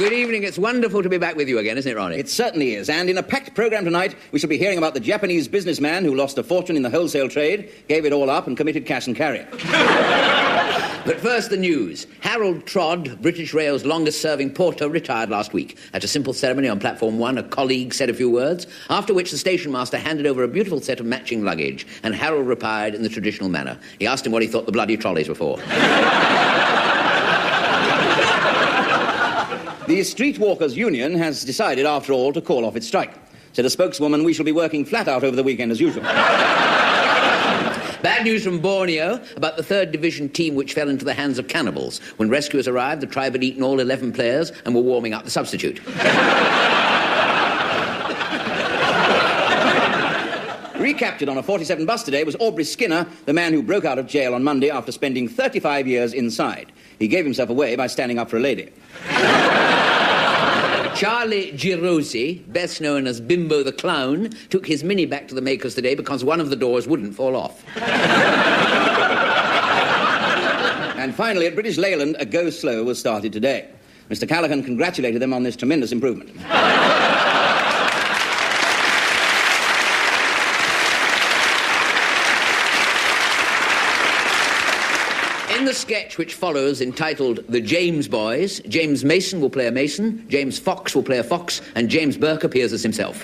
Good evening. It's wonderful to be back with you again, isn't it, Ronnie? It certainly is. And in a packed programme tonight, we shall be hearing about the Japanese businessman who lost a fortune in the wholesale trade, gave it all up and committed cash and carry. But first, the news. Harold Trodd, British Rail's longest-serving porter, retired last week. At a simple ceremony on Platform 1, a colleague said a few words, after which the station master handed over a beautiful set of matching luggage, and Harold replied in the traditional manner. He asked him what he thought the bloody trolleys were for. The Streetwalkers Union has decided, after all, to call off its strike. Said a spokeswoman, we shall be working flat out over the weekend as usual. Bad news from Borneo about the 3rd Division team which fell into the hands of cannibals. When rescuers arrived, the tribe had eaten all 11 players and were warming up the substitute. Recaptured on a 47 bus today was Aubrey Skinner, the man who broke out of jail on Monday after spending 35 years inside. He gave himself away by standing up for a lady. Charlie Girosi, best known as Bimbo the Clown, took his Mini back to the makers today because one of the doors wouldn't fall off. And finally, at British Leyland, a Go Slow was started today. Mr. Callaghan congratulated them on this tremendous improvement. In the sketch which follows, entitled The James Boys, James Mason will play a Mason, James Fox will play a Fox, and James Burke appears as himself.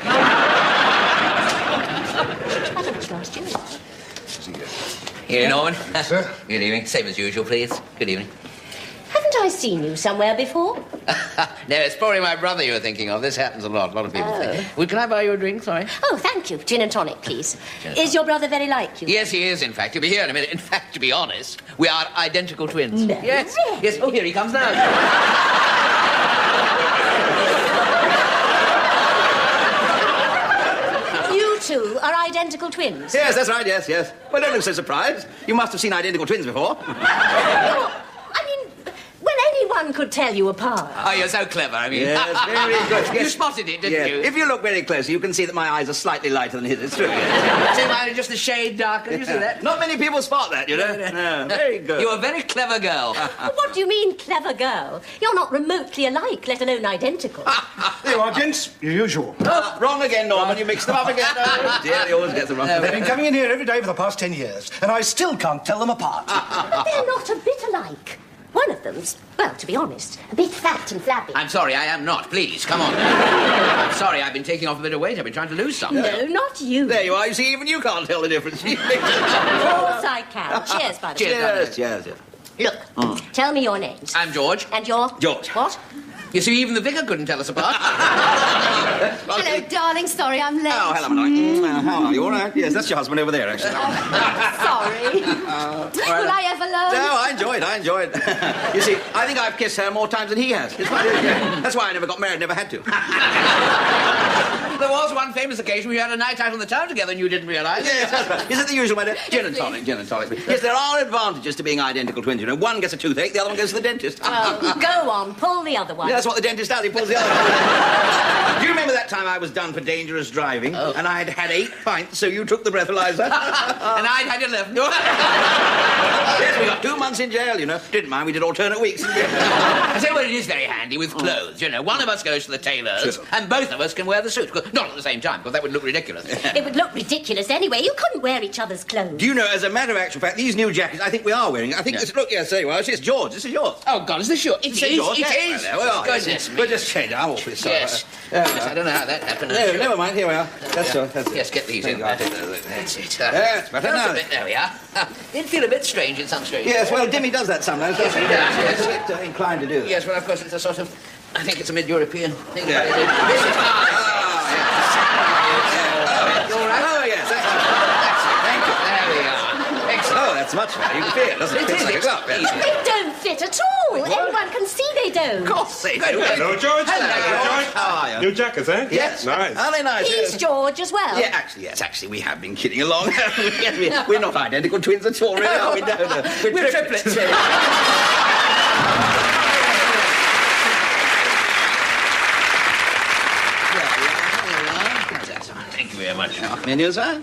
Here, Norman. Sir? Good evening. Same as usual, please. Good evening. Haven't I seen you somewhere before? No, it's probably my brother you were thinking of. This happens a lot. A lot of people think. Well, can I buy you a drink? Sorry. Oh, thank you. Gin and tonic, please. Is your brother very like you? Yes, he is, in fact. He'll be here in a minute. In fact, to be honest, we are identical twins. No. Yes. Really? Yes. Oh, here he comes now. You two are identical twins? Yes, that's right, yes. Well, don't look so surprised. You must have seen identical twins before. I mean, when anyone could tell you apart. Oh, you're so clever. I mean... Yes, very good. Yes. You spotted it, didn't Yes. you? If you look very closely, you can see that my eyes are slightly lighter than his. It's true. See, mine are just a shade darker. You see that? Not many people spot that, you know. No, very good. You're a very clever girl. What do you mean, clever girl? You're not remotely alike, let alone identical. There you are, gents. Your usual. Oh, wrong again, Norman. You mixed them up again. Oh, dear, he always gets them wrong. They've been coming in here every day for the past 10 years, and I still can't tell them apart. They're not a bit alike. One of them's, well, to be honest, a bit fat and flabby. I'm sorry, I am not. Please, come on. I'm sorry, I've been taking off a bit of weight. I've been trying to lose some. No, not you. There you are. You see, even you can't tell the difference. Of course I can. Cheers, by the way. Cheers. Look, tell me your names. I'm George. And your... George. What? You see, even the vicar couldn't tell us apart. Hello, darling. Sorry I'm late. Oh, hello, my darling. How are you? All right? Yes, that's your husband over there, actually. Sorry. Will I ever learn? No, I enjoyed. You see, I think I've kissed her more times than he has. It's funny, yeah. That's why I never got married, never had to. There was one famous occasion we had a night out on the town together and you didn't realise. Yes, that's right. Is it the usual, my dear? Gin and tonic. Yes, there are advantages to being identical twins, you know. One gets a toothache, the other one goes to the dentist. Oh, go on. Pull the other one. Yeah, that's what the dentist does, he pulls the other one. Do you remember that time I was done for dangerous driving? Oh. And I'd had 8 pints, so you took the breathalyzer? And I'd had 11. Yes, we got 2 months in jail, you know. Didn't mind, we did alternate weeks. I say, well, it is very handy with clothes, you know. One of us goes to the tailor's, Sure. and both of us can wear the suit. Not at the same time, because that would look ridiculous. It would look ridiculous anyway. You couldn't wear each other's clothes. Do you know, as a matter of actual fact, these new jackets, I think we are wearing. I think, Yes. look, yes, there you are. It's George, this is yours. Oh, God, is this yours? It Is is. it yours? It Yeah, is. well, there we are. Goodness me. We'll just change. I'm awfully sorry. Yes. Yes, I don't know how that happened. No, never mind. Here we are. That's all. That's Yes, get these in. That's That's it. Yes, better now. There we are. Did feel a bit strange in some strange Yes, way. well, Dimmy does that sometimes. Yes, he does, yes. He's a bit inclined to do that. Yes, well, of course, it's a sort of... I think it's a mid-European thing. Yeah. This is mine. You all right? Oh, yes. That's it. Thank you. There we are. Excellent. Oh, that's much better. You can feel it, doesn't it? It Fits is. like a glove. Yes. They don't fit at all. Anyone can see they don't. Of course they do. Hello, George. Hello, George. How are you? New jackets, eh? Yes. Nice. Are they nice? He's Yes. George as well. Yeah, actually, we have been kidding along. We're not identical twins at all, really, are we? No. We're triplets. Thank you very much. Menus, huh?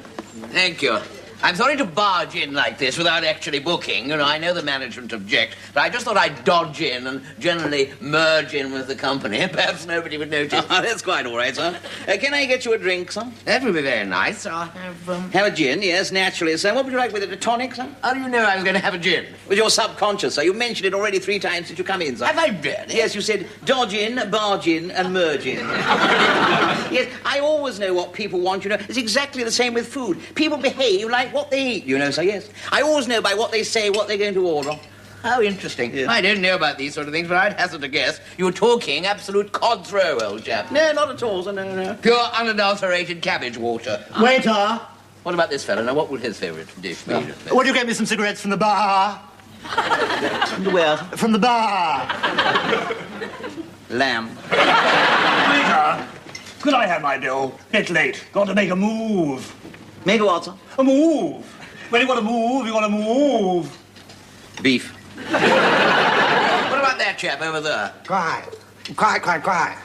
Thank you. I'm sorry to barge in like this without actually booking. You know, I know the management object, but I just thought I'd dodge in and generally merge in with the company. Perhaps nobody would notice. Oh, that's quite all right, sir. Can I get you a drink, sir? That would be very nice. I'll Have a gin, yes, naturally, sir. What would you like with it? A tonic, sir? How do you know I was going to have a gin? With your subconscious, sir. You mentioned it already 3 times since you come in, sir. Have I really? Yes, you said dodge in, barge in, and merge in. Yes, I always know what people want, you know. It's exactly the same with food. People behave like what they eat, you know, so yes. I always know by what they say what they're going to order. How interesting. Yeah. I don't know about these sort of things, but I'd hazard a guess. You were talking absolute cod's roe, old chap. No, not at all, sir, no. Pure, unadulterated cabbage water. Waiter, What about this fellow? Now, what would his favourite dish be? would you get me some cigarettes from the bar? From the where? From the bar. Lamb. Waiter, could I have my bill? Bit late. Got to make a move. Make a what, sir? A move. When you want to move, you want to move. Beef. What about that chap over there? Quiet. Quiet, quiet, quiet.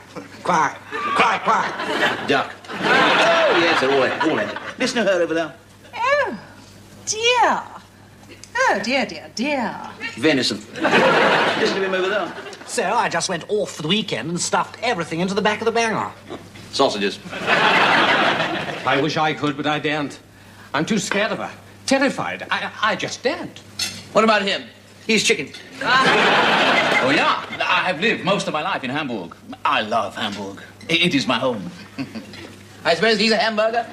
Quiet. Quiet, quiet. Duck. Oh, yes, sir, all right. Listen to her over there. Oh, dear. Oh, dear. Venison. Listen to him over there. So I just went off for the weekend and stuffed everything into the back of the banger. Sausages. I wish I could, but I daren't. I'm too scared of her. Terrified. I just daren't. What about him? He's chicken. Oh, yeah. I have lived most of my life in Hamburg. I love Hamburg. It is my home. I suppose he's a hamburger?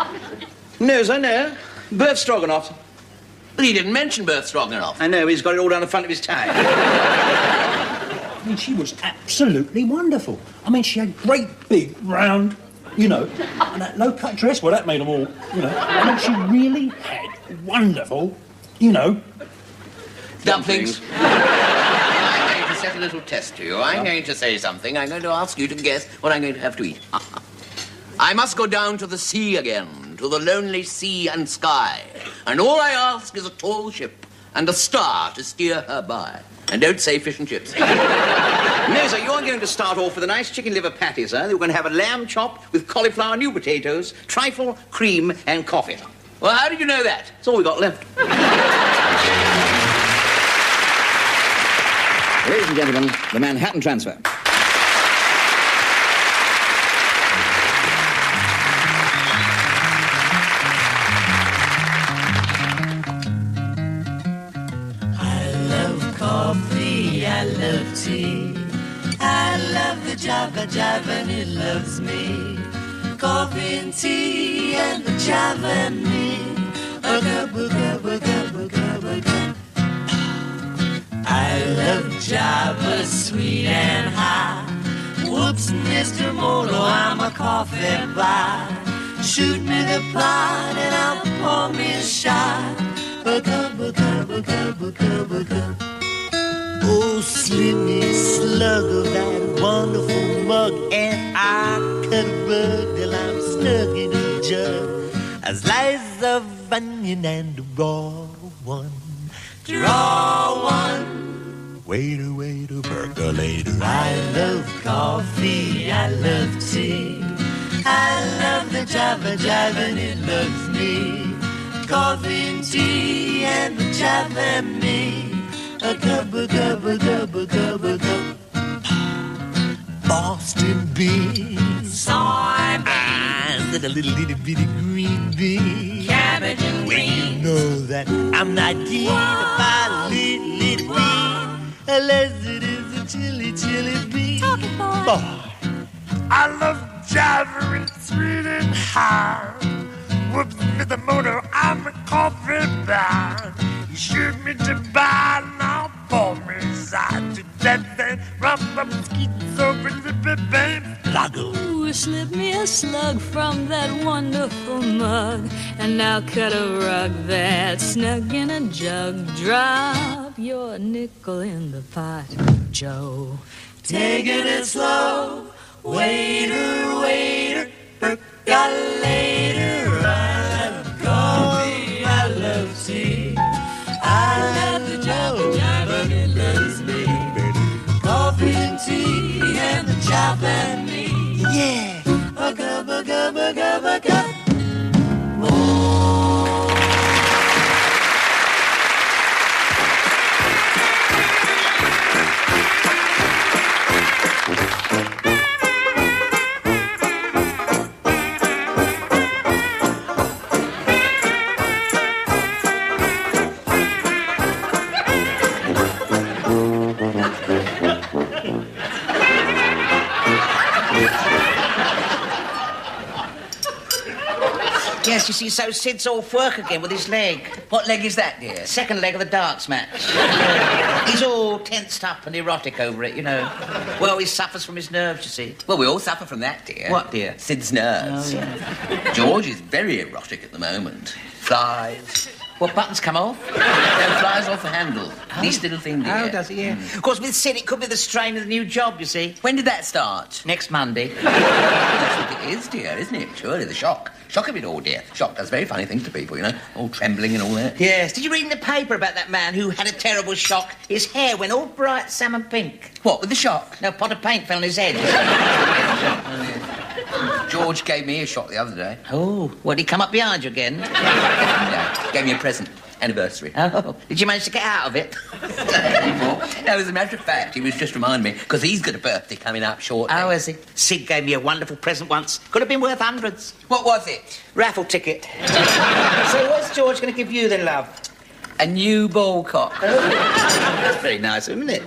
No, sir, no. Beef stroganoff. But he didn't mention Bert Stroganoff. I know, he's got it all down the front of his tie. I mean, she was absolutely wonderful. I mean, she had great big round, you know, and that low-cut dress. Well, that made them all, you know. I mean, she really had wonderful, you know. Dumplings. I'm going to set a little test to you. I'm going to say something. I'm going to ask you to guess what I'm going to have to eat. I must go down to the sea again, to the lonely sea and sky. And all I ask is a tall ship and a star to steer her by. And don't say fish and chips. No, sir, you're going to start off with a nice chicken liver patty, sir. We're going to have a lamb chop with cauliflower, new potatoes, trifle, cream, and coffee. Well, how did you know that? That's all we got left. Ladies and gentlemen, the Manhattan Transfer. I love tea. I love the Java and it loves me. Coffee and tea and the Java and me. I love Java, sweet and high. Whoops, Mr. Molo, I'm a coffee buy. Shoot me the pot and I'll pour me a shot. Oh, slimy slug of that wonderful mug, and I cut a rug till I'm stuck in a jug. A slice of onion and a raw one. Draw one. Waiter, waiter, percolator. I love coffee, I love tea. I love the Java and it loves me. Coffee and tea and the Java and me. A cup. Boston beans, soybeans, and a little bitty green bean. Cabbage and green. You know that I'm not keen about a little bean, unless it is a chili bean. Talk it, boy. I love Java and sweet and hard. Whoops, Mr. Moto, I'm a coffee bar. You shoot me to buy, now pour me side to death and rum skeets over the big lago. Ooh, slip me a slug from that wonderful mug, and now cut a rug that's snug in a jug. Drop your nickel in the pot, Joe. Taking it slow, waiter, waiter, percolator. I love coffee, I love tea. I love the Java and it loves me. Coffee and tea and the Java and me. Yeah. A cup. Oh. Yes, you see, so Sid's off work again with his leg. What leg is that, dear? Second leg of the darts match. He's all tensed up and erotic over it, you know. Well, he suffers from his nerves, you see. Well, we all suffer from that, dear. What, dear? Sid's nerves. Oh, yeah. George is very erotic at the moment. Flies. What, buttons come off? No, flies off the handle. Least little thing, dear. Oh, does he, yeah. Of course, with Sid, it could be the strain of the new job, you see. When did that start? Next Monday. That's what it is, dear, isn't it? Surely, the shock. Shock of it all, dear. Shock does very funny things to people, you know. All trembling and all that. Yes. Did you read in the paper about that man who had a terrible shock? His hair went all bright salmon pink. What, with the shock? No, pot of paint fell on his head. George gave me a shock the other day. Oh, what, did he come up behind you again? Yeah, gave me a present. Anniversary. Oh, did you manage to get out of it? No, as a matter of fact, he was just reminding me, because he's got a birthday coming up shortly. Oh, is he? Sid gave me a wonderful present once. Could have been worth hundreds. What was it? Raffle ticket. So what's George going to give you then, love? A new ball cock. That's very nice, isn't it?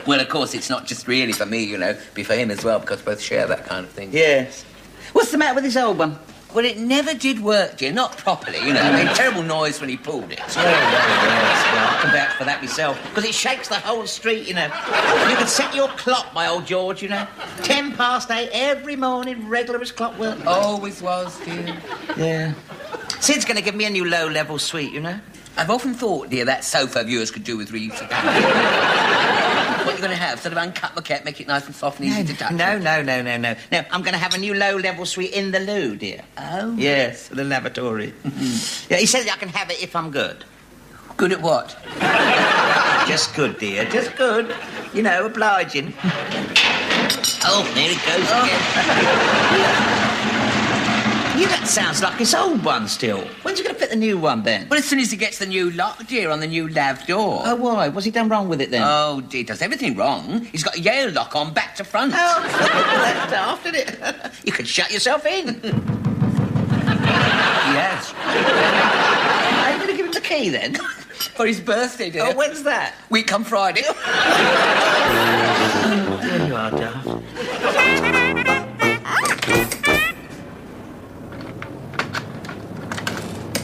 Well, of course, it's not just really for me, you know. Be for him as well, because both share that kind of thing. Yes. What's the matter with this old one? Well, it never did work, dear. Not properly, you know. It made terrible noise when he pulled it. Yes. Well, I can vouch for that myself. Because it shakes the whole street, you know. You can set your clock, my old George, you know. 8:10 every morning, regular as clockwork. Always was, dear. Yeah. Sid's going to give me a new low-level suite, you know. I've often thought, dear, that sofa of yours could do with reuse. What are you going to have? Sort of uncut moquette, make it nice and soft and easy to touch? No. No, I'm going to have a new low-level suite in the loo, dear. Oh? Yes, the lavatory. Yeah, he says I can have it if I'm good. Good at what? Just good, dear, just good. You know, obliging. Oh, there it goes again. Yeah, that sounds like his old one still. When's he going to fit the new one, then? Well, as soon as he gets the new lock, dear, on the new lav door. Oh, why? What's he done wrong with it, then? Oh, dear, he does everything wrong. He's got a Yale lock on back to front. Oh, that's daft, isn't it? You could shut yourself in. Yes. Are you going to give him the key, then? For his birthday, dear. Oh, when's that? Week come Friday. There you are, daft.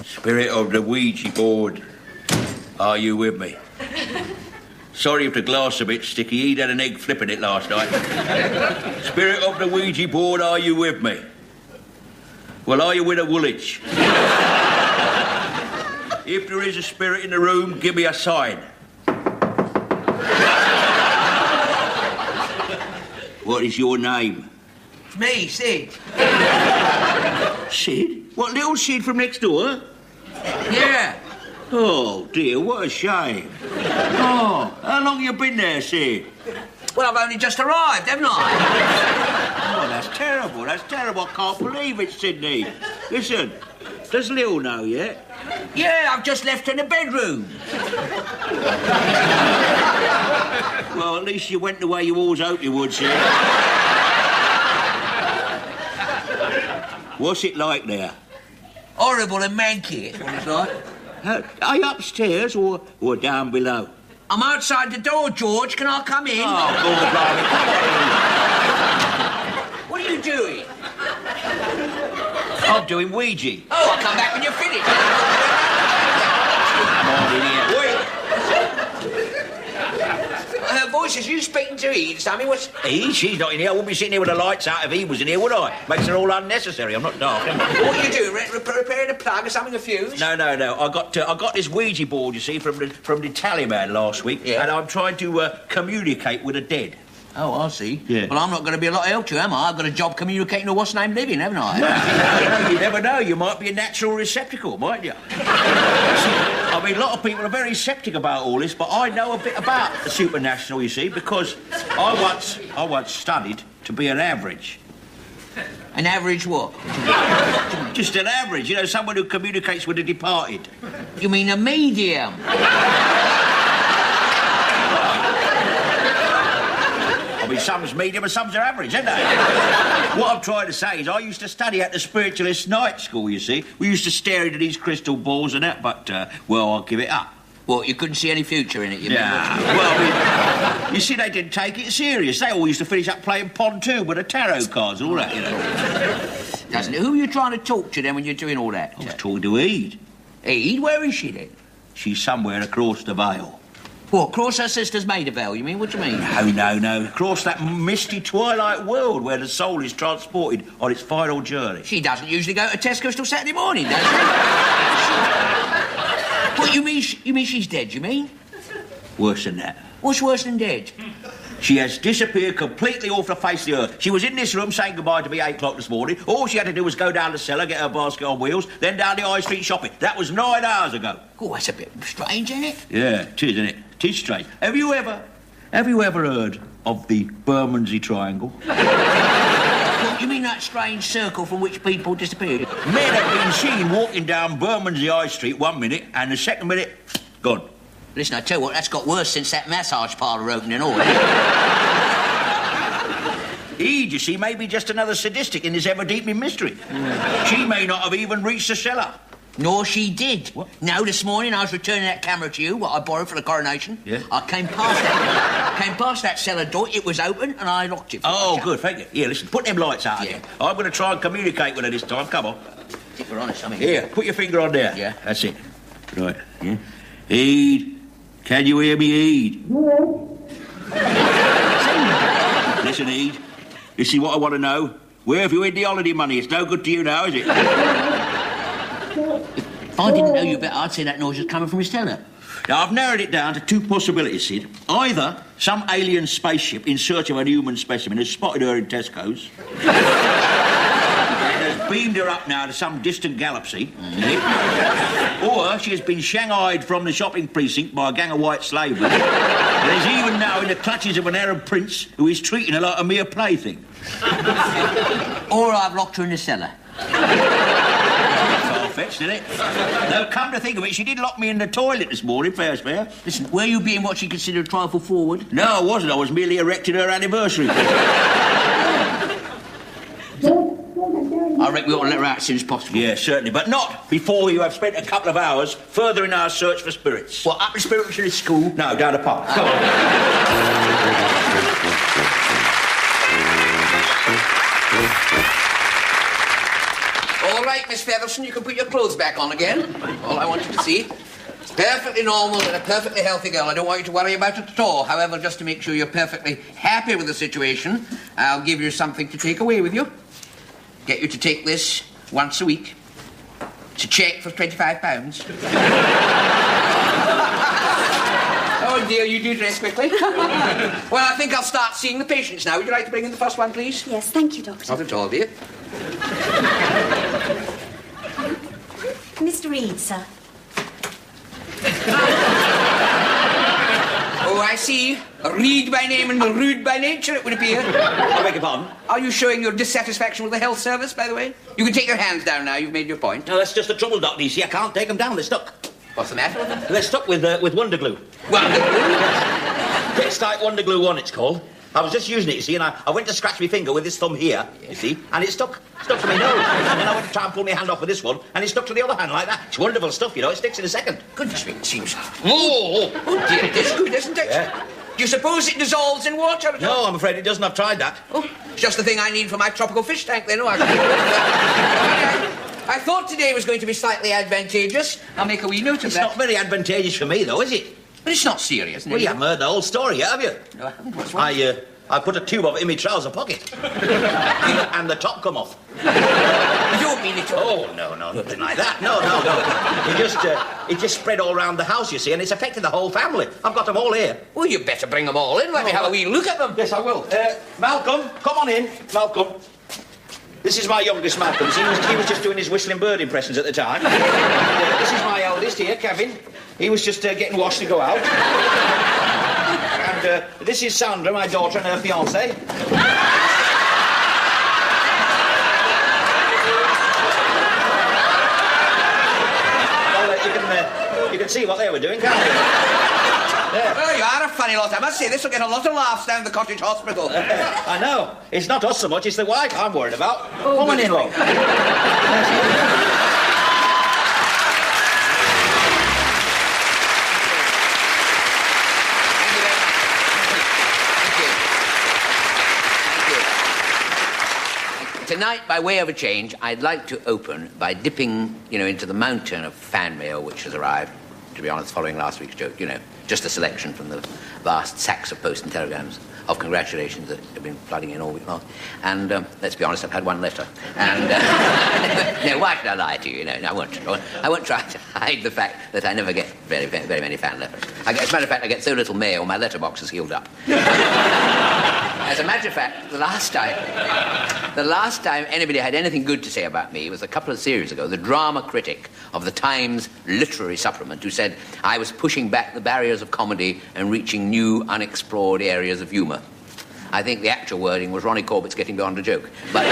Spirit of the Ouija board, are you with me? Sorry if the glass a bit sticky. He'd had an egg flipping it last night. Spirit of the Ouija board, are you with me? Well, are you with a Woolwich? If there is a spirit in the room, give me a sign. What is your name? It's me, Sid. Sid? What, little Sid from next door? Yeah. Oh, dear, what a shame. Oh, how long you been there, Sid? Well, I've only just arrived, haven't I? Oh, that's terrible, I can't believe it, Sydney. Listen, does Lil know yet? Yeah, I've just left her in the bedroom. Well, at least you went the way you always hoped you would, Sid. What's it like there? Horrible and manky, it's what it's like. Are you upstairs or down below? I'm outside the door, George. Can I come in? Oh, God, What are you doing? I'm doing Ouija. Oh, I'll come back when you're finished. Wait. Her voice is you speaking to Eve, Sammy? What's... Eve? She's not in here. I wouldn't be sitting here with the lights out if Eve was in here, would I? Makes it all unnecessary. I'm not daft, am I? What are you doing? Repairing a plug or something, a fuse? No. I got this Ouija board, you see, from the tallyman last week, and I'm trying to communicate with the dead. Oh, I see. Yeah. Well, I'm not going to be a lot of help to you, am I? I've got a job communicating with what's name living, haven't I? No, you never know. You might be a natural receptacle, mightn't you? I mean, a lot of people are very sceptic about all this, but I know a bit about the supernatural, you see, because I once studied to be an average. An average what? Just an average, you know, someone who communicates with the departed. You mean a medium? I mean, some's medium and some's average, isn't they? What I'm trying to say is I used to study at the spiritualist night school, you see. We used to stare into these crystal balls and that, but, well, I'll give it up. What, you couldn't see any future in it, you mean? Well, I mean, you see, they didn't take it serious. They all used to finish up playing pontoon with the tarot cards and all that, you know. doesn't it? Who are you trying to talk to then when you're doing all that? I was talking to Ede. Ede? Where is she then? She's somewhere across the vale. What, across her sister's Maida Vale, you mean? What do you mean? No. Across that misty twilight world where the soul is transported on its final journey. She doesn't usually go to Tesco's till Saturday morning, does she? What, you mean she's dead, you mean? Worse than that. What's worse than dead? She has disappeared completely off the face of the earth. She was in this room saying goodbye to me at 8 o'clock this morning. All she had to do was go down the cellar, get her basket on wheels, then down the high street shopping. That was 9 hours ago. Oh, that's a bit strange, isn't it? Yeah, it is, isn't it? It is strange. Have you ever heard of the Bermondsey Triangle? What, you mean that strange circle from which people disappeared? Men have been seen walking down Bermondsey High Street 1 minute, and the second minute, gone. Listen, I tell you what, that's got worse since that massage parlour opened and all. Ede, you see, may be just another sadistic in this ever-deepening mystery. She may not have even reached the cellar. Nor she did. What? No, this morning I was returning that camera to you, what I borrowed for the coronation. Yeah. I came past that cellar door, it was open, and I locked it. Oh, good, thank you. Here, listen, put them lights out again. I'm going to try and communicate with her this time, come on. If we're honest, I mean... Here, put your finger on there. Yeah. That's it. Right, yeah. Ede, can you hear me, Ede? Listen, Ede, you see what I want to know? Where have you hid the holiday money? It's no good to you now, is it? If I didn't know you better, I'd say that noise was coming from his cellar. Now, I've narrowed it down to 2 possibilities, Sid. Either some alien spaceship in search of a human specimen has spotted her in Tesco's and has beamed her up now to some distant galaxy, or she has been shanghaied from the shopping precinct by a gang of white slavers and is even now in the clutches of an Arab prince who is treating her like a mere plaything. Or I've locked her in the cellar. Far-fetched, isn't it? No, come to think of it, she did lock me in the toilet this morning, fair's fair. Listen, were you being what she considered a trifle forward? No, I wasn't. I was merely erecting her anniversary. I reckon we ought to let her out as soon as possible. Yeah, certainly, but not before you have spent a couple of hours furthering our search for spirits. What, up the spiritual school? No, down the pub. Come on. All right, Miss Featherstone, you can put your clothes back on again. All I want you to see. It's perfectly normal and a perfectly healthy girl. I don't want you to worry about it at all. However, just to make sure you're perfectly happy with the situation, I'll give you something to take away with you. Get you to take this once a week. It's a cheque for £25. Oh, dear, you do dress quickly. Well, I think I'll start seeing the patients now. Would you like to bring in the first one, please? Yes, thank you, Doctor. Not at all, dear. Mr. Reed, sir. Oh, I see. Reed by name and rude by nature, it would appear. I beg your pardon? Are you showing your dissatisfaction with the health service, by the way? You can take your hands down now. You've made your point. No, that's just the trouble, Doctor. You see, I can't take them down. They're stuck. What's the matter with them? They're stuck with Wonder Glue. Wonder Glue? Fixed Type Wonder Glue 1, it's called. I was just using it, you see, and I went to scratch my finger with this thumb here, you see, and it stuck to my nose. And then I went to try and pull my hand off with this one, and it stuck to the other hand like that. It's wonderful stuff, you know, it sticks in a second. Goodness me, it seems... Oh dear, it is good, isn't it? Yeah. Do you suppose it dissolves in water? No, I'm afraid it doesn't. I've tried that. Oh, it's just the thing I need for my tropical fish tank, then. Oh, I thought today was going to be slightly advantageous. I'll make a wee note of It's that. not very advantageous for me, though, is it? But it's not serious, Well, you haven't heard the whole story yet, have you? No, I haven't. What's wrong? I put a tube of it in my trouser pocket. And the top come off. You don't mean it all? Oh, no, nothing like that. No. It just spread all round the house, you see, and it's affected the whole family. I've got them all here. Well, you better bring them all in. Let me have a wee look at them. Yes, I will. Malcolm, come on in. Malcolm. This is my youngest, Malcolm. He was just doing his whistling bird impressions at the time. This is my eldest here, Kevin. He was just getting washed to go out. And this is Sandra, my daughter, and her fiancé. Well, you can see what they were doing, can't you? Yeah. Oh, you are a funny lot. I must say, this will get a lot of laughs down the cottage hospital. I know. It's not us so much, it's the wife I'm worried about. Oh, come on in, love. tonight, by way of a change, I'd like to open by dipping, into the mountain of fan mail which has arrived, to be honest, following last week's joke, just a selection from the vast sacks of post and telegrams of congratulations that have been flooding in all week long. And let's be honest, I've had one letter. And no, why should I lie to you? I won't try to hide the fact that I never get very, very, very many fan letters. As a matter of fact, I get so little mail, my letterbox is healed up. As a matter of fact, the last time anybody had anything good to say about me was a couple of series ago, the drama critic of the Times literary supplement who said I was pushing back the barriers of comedy and reaching new, unexplored areas of humour. I think the actual wording was Ronnie Corbett's getting beyond a joke. But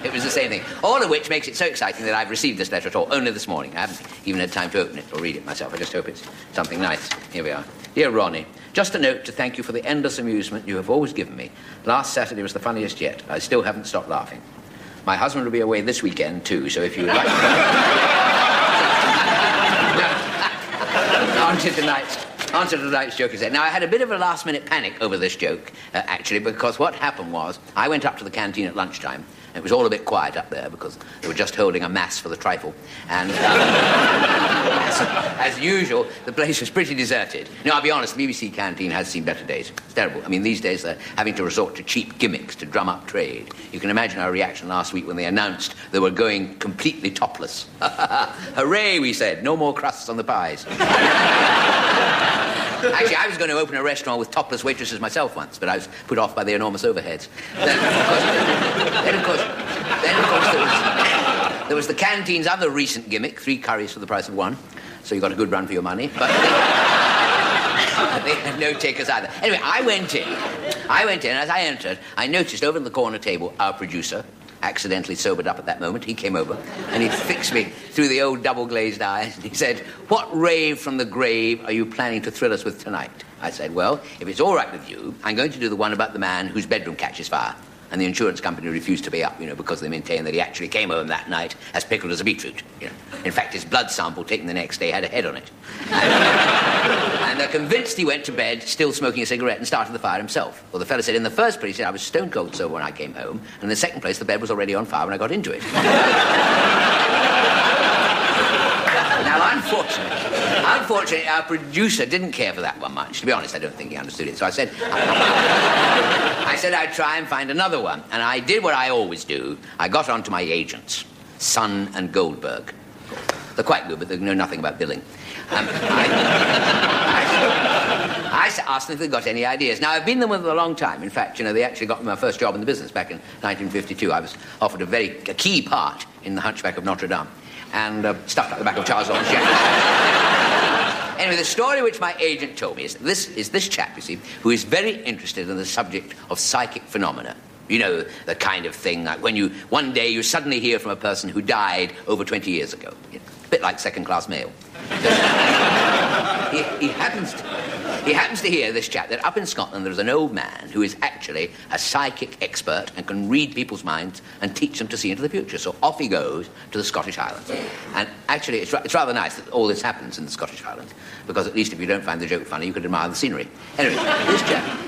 it was the same thing. All of which makes it so exciting that I've received this letter at all, only this morning. I haven't even had time to open it or read it myself. I just hope it's something nice. Here we are. Dear Ronnie, just a note to thank you for the endless amusement you have always given me. Last Saturday was the funniest yet. I still haven't stopped laughing. My husband will be away this weekend, too, so if you would like to... On to tonight's joke is that. Now, I had a bit of a last-minute panic over this joke, actually, because what happened was I went up to the canteen at lunchtime. It was all a bit quiet up there because they were just holding a mass for the trifle. And as usual, the place was pretty deserted. Now, I'll be honest, the BBC canteen has seen better days. It's terrible. I mean, these days they're having to resort to cheap gimmicks to drum up trade. You can imagine our reaction last week when they announced they were going completely topless. Hooray, we said. No more crusts on the pies. Actually, I was going to open a restaurant with topless waitresses myself once, but I was put off by the enormous overheads. Then, of course, there was the canteen's other recent gimmick, 3 curries for the price of 1. So you got a good run for your money. But they had no takers either. Anyway, I went in, and as I entered, I noticed over in the corner table our producer, accidentally sobered up at that moment. He came over and he fixed me through the old double-glazed eyes and he said, "What rave from the grave are you planning to thrill us with tonight?" I said, "Well, if it's all right with you, I'm going to do the one about the man whose bedroom catches fire." And the insurance company refused to pay up, because they maintain that he actually came home that night as pickled as a beetroot. In fact, his blood sample taken the next day had a head on it. And they're convinced he went to bed still smoking a cigarette and started the fire himself. Well, the fellow said, in the first place, he said, I was stone cold sober when I came home, and in the second place, the bed was already on fire when I got into it. Now, unfortunately, our producer didn't care for that one much. To be honest, I don't think he understood it. So I said I'd try and find another one. And I did what I always do. I got on to my agents, Sun and Goldberg. They're quite good, but they know nothing about billing. I asked them if they'd got any ideas. Now, I've been there with them a long time. In fact, they actually got me my first job in the business back in 1952. I was offered a key part in The Hunchback of Notre Dame. And stuffed up the back of Charles Lawrence Jackson. Anyway, the story which my agent told me is this chap, you see, who is very interested in the subject of psychic phenomena. The kind of thing like when one day you suddenly hear from a person who died over 20 years ago. A bit like second-class mail. He happens to hear, this chap, that up in Scotland there's an old man who is actually a psychic expert and can read people's minds and teach them to see into the future. So off he goes to the Scottish Highlands. And actually, it's rather nice that all this happens in the Scottish Highlands, because at least if you don't find the joke funny, you could admire the scenery. Anyway,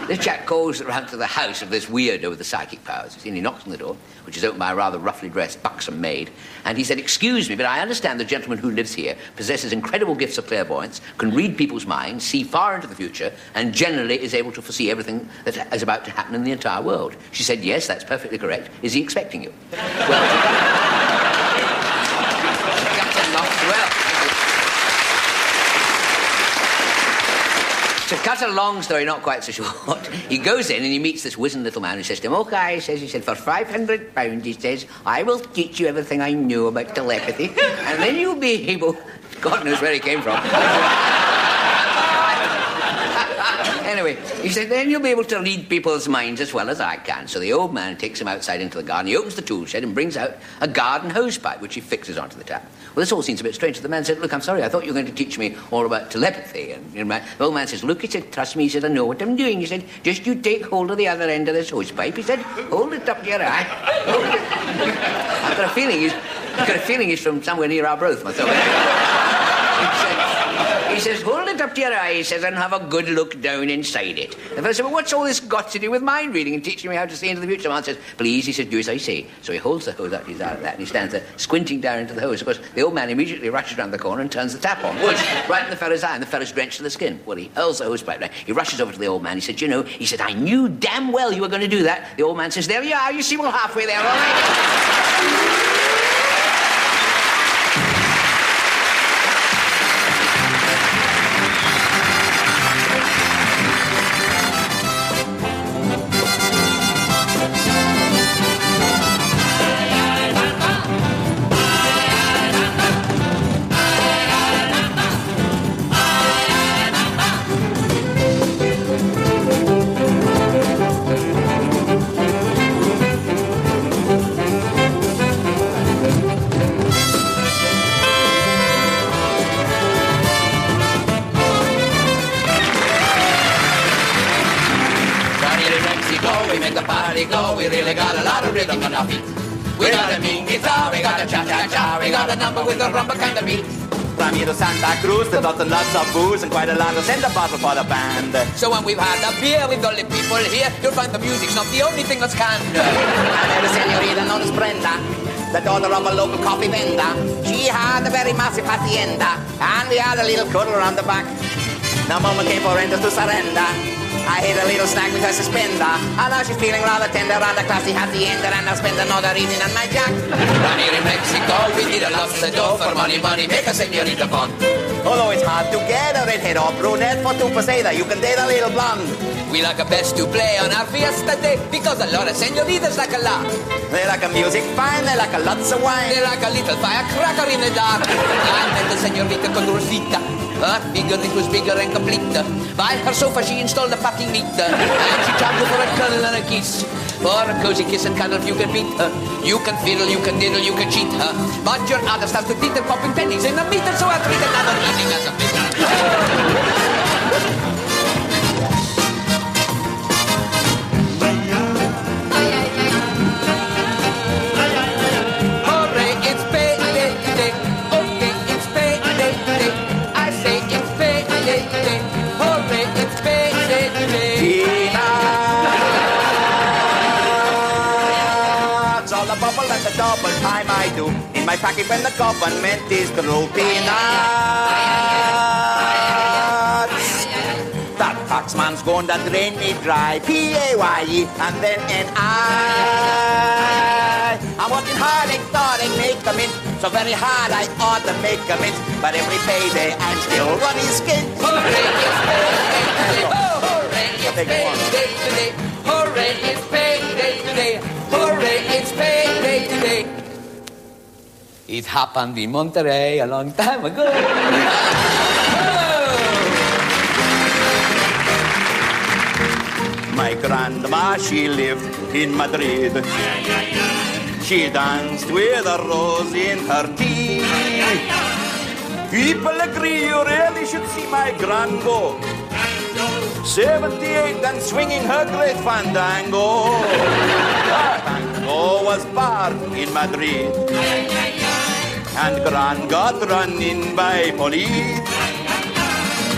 this chap calls around to the house of this weirdo with the psychic powers. You see, and he knocks on the door, which is opened by a rather roughly dressed, buxom maid, and he said, "Excuse me, but I understand the gentleman who lives here possesses incredible gifts of clairvoyance, can read people's minds, see far into the future, and generally is able to foresee everything that is about to happen in the entire world." She said, "Yes, that's perfectly correct. Is he expecting you?" To cut a long story not quite so short, he goes in and he meets this wizened little man who says to him, "Okay," he said, "for £500, he says, I will teach you everything I know about telepathy, and then you'll be able..." God knows where he came from. Anyway, he said, "Then you'll be able to read people's minds as well as I can." So the old man takes him outside into the garden. He opens the tool shed and brings out a garden hosepipe, which he fixes onto the tap. Well, this all seems a bit strange. So the man said, "Look, I'm sorry, I thought you were going to teach me all about telepathy." And the old man says, "Look," he said, "trust me," he said, "I know what I'm doing." He said, "Just you take hold of the other end of this hosepipe," he said, "hold it up to your eye." I've got a feeling he's from somewhere near Arbroath myself. He He says, hold it up to your eye, he says, and have a good look down inside it. The fellow said, well, what's all this got to do with mind reading and teaching me how to see into the future? The man says, please, he says, do as I say. So he holds the hose out of that, and he stands there squinting down into the hose. Of course, the old man immediately rushes round the corner and turns the tap on. Whoosh, right in the fellow's eye, and the fellow's drenched to the skin. Well, he hurls the hose pipe down. He rushes over to the old man. He said, you know, he said, I knew damn well you were going to do that. The old man says, there you are. You see, we're halfway there, all right? Go, we really got a lot of rhythm on our feet. We got a mean guitar, we got a cha-cha-cha, we got a number with a rumba kind of beat. From here to Santa Cruz, there's lots and lots of booze and quite a lot to send a bottle for the band. So when we've had a beer with all the people here, you'll find the music's not the only thing that's canned. I met a senorita known as Brenda, the daughter of a local coffee vendor. She had a very massive hacienda, and we had a little cuddle around the back. The moment came for Renda to surrender. I hit a little snack with her suspender, and now she's feeling rather tender on the classy hacienda, and I'll spend another evening on my jack. Down here in Mexico, we need a lot to do for money, make a senorita fun. Although it's hard to get a redhead or brunette for two that you can date a little blonde. We like a best to play on our fiesta day, because a lot of senoritas like a lot. They like a music fine, they like a lots of wine. They like a little firecracker in the dark. I met the senorita con Rosita. Her figure, it was bigger and complete. By her sofa she installed a packing meter, and she charged for a cuddle and a kiss. For a cozy kiss and cuddle you can beat her. You can fiddle, you can diddle, you can cheat her. But your other stuff to teeth and popping pennies in the meter, so I treat another evening as a visitor. At the double time I do in my pocket when the government is through peanuts. That taxman's gonna drain me dry, P-A-Y-E, and then N-I. I'm working hard, I thought I'd make a mint, so very hard I ought to make a mint, but every payday I'm still running skin. Hooray, it's payday today! Oh, hooray, it's payday today! Hooray, it's payday today! Hooray, it's payday today! It happened in Monterey a long time ago. My grandma, she lived in Madrid. She danced with a rose in her tea. People agree you really should see my grango. 78 and swinging her great fandango. Her tango was barred in Madrid, and Gran got run in by police.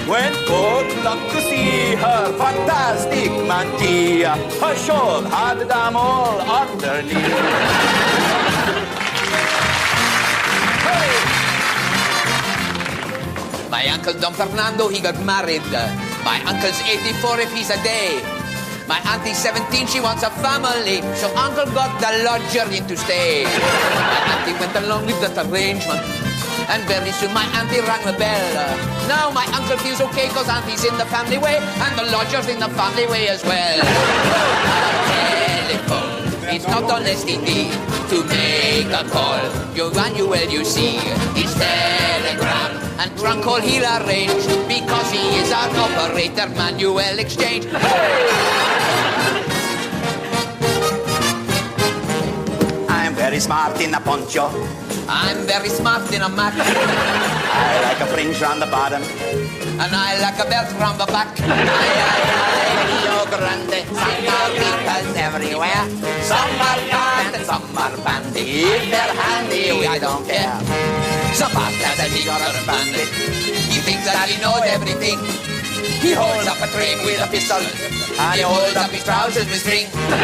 When good luck to see her fantastic mantilla, her shawl had them all underneath. My uncle Don Fernando, he got married. My uncle's 84 if he's a day. My auntie's 17, she wants a family, so uncle got the lodger in to stay. My auntie went along with that arrangement, and very soon my auntie rang the bell. Now my uncle feels okay, cause auntie's in the family way, and the lodger's in the family way as well. Telephone, it's not on STD to make a call. Your manual, you see, it's telegram. And trunk call he'll arrange, because he is our operator, manual exchange. Hey! I'm very smart in a poncho. I'm very smart in a Mac. I like a fringe round the bottom, and I like a belt round the back. Rio Grande, Santaritas everywhere. Some are fat and some are bandy. If they're handy, we don't care. so fast as an ignorant bandit. He thinks that he knows everything. He holds up a train with a pistol, and he holds up his trousers with string. Aye,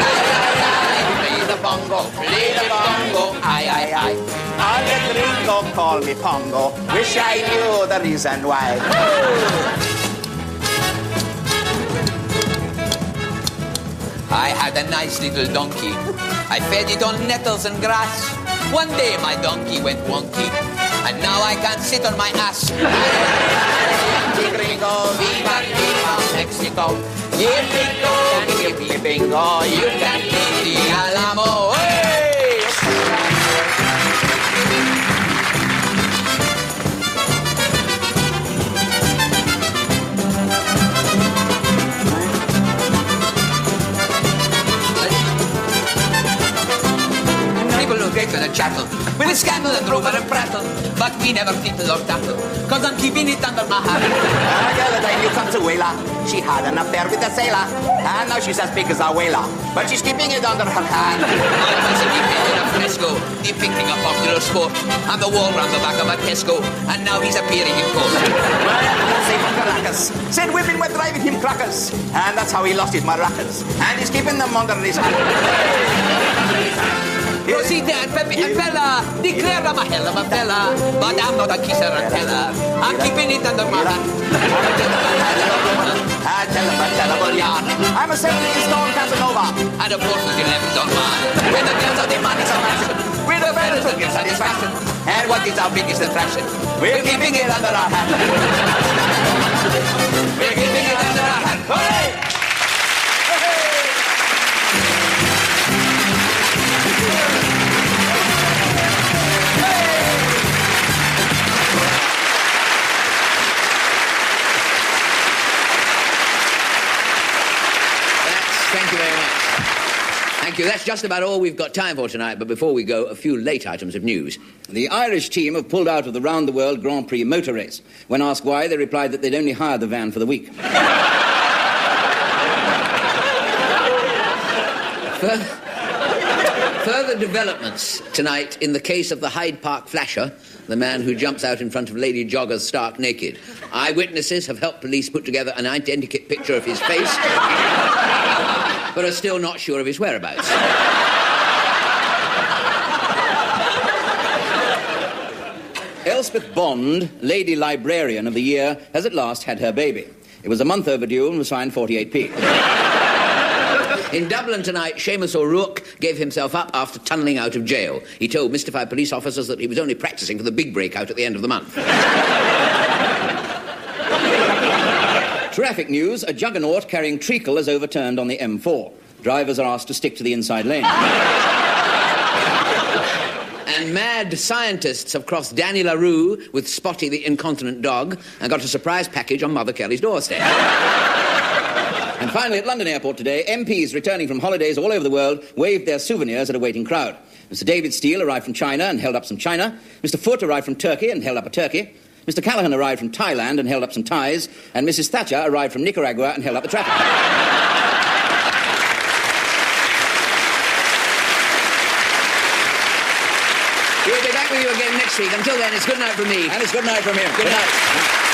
aye, aye, play the bongo, aye, aye, aye. All the gringo call me Pongo. Wish I knew the reason why. I had a nice little donkey. I fed it on nettles and grass. One day my donkey went wonky, and now I can't sit on my ass. Yankee gringo, viva, viva Mexico. Yippee bingo, you can beat the Alamo. Hey! Greater than chattel, with scandal and rover and prattle, but we never tittle or tattle, cause I'm keeping it under my hat. A girl that I knew from Zuela, she had an affair with a sailor, and now she's as big as a whaler, but she's keeping it under her hat. I'm constantly painting a fresco, depicting a popular sport, and the wall round the back of a Tesco, and now he's appearing in court. Well, say from Caracas, said women were driving him crackers, and that's how he lost his maracas, and he's keeping them under his hat. Rosita and Pepe and Bella declare I'm a hell of a fella, but I'm not a kisser and teller. I'm keeping it under my hat. I tell him a terrible yarn. I'm a 70-stone Casanova, and a 4'11" Don Juan. When the girls of the money are fashion, we're the better to give satisfaction. And what is our biggest attraction? We're keeping it under our hat. We're keeping it under our hat. Hooray! Thank you very much. Thank you. That's just about all we've got time for tonight, but before we go, a few late items of news. The Irish team have pulled out of the round-the-world Grand Prix motor race. When asked why, they replied that they'd only hired the van for the week. Further developments tonight in the case of the Hyde Park flasher, the man who jumps out in front of lady joggers stark naked. Eyewitnesses have helped police put together an identikit picture of his face, but are still not sure of his whereabouts. Elspeth Bond, Lady Librarian of the Year, has at last had her baby. It was a month overdue and was fined 48p. In Dublin tonight, Seamus O'Rourke gave himself up after tunnelling out of jail. He told mystified police officers that he was only practising for the big breakout at the end of the month. Traffic news, a juggernaut carrying treacle is overturned on the M4. Drivers are asked to stick to the inside lane. And mad scientists have crossed Danny LaRue with Spotty the incontinent dog and got a surprise package on Mother Kelly's doorstep. And finally, at London Airport today, MPs returning from holidays all over the world waved their souvenirs at a waiting crowd. Mr. David Steele arrived from China and held up some china. Mr. Foote arrived from Turkey and held up a turkey. Mr. Callaghan arrived from Thailand and held up some ties. And Mrs. Thatcher arrived from Nicaragua and held up the traffic. We'll be back with you again next week. Until then, it's good night from me. And it's good night from him. Good night.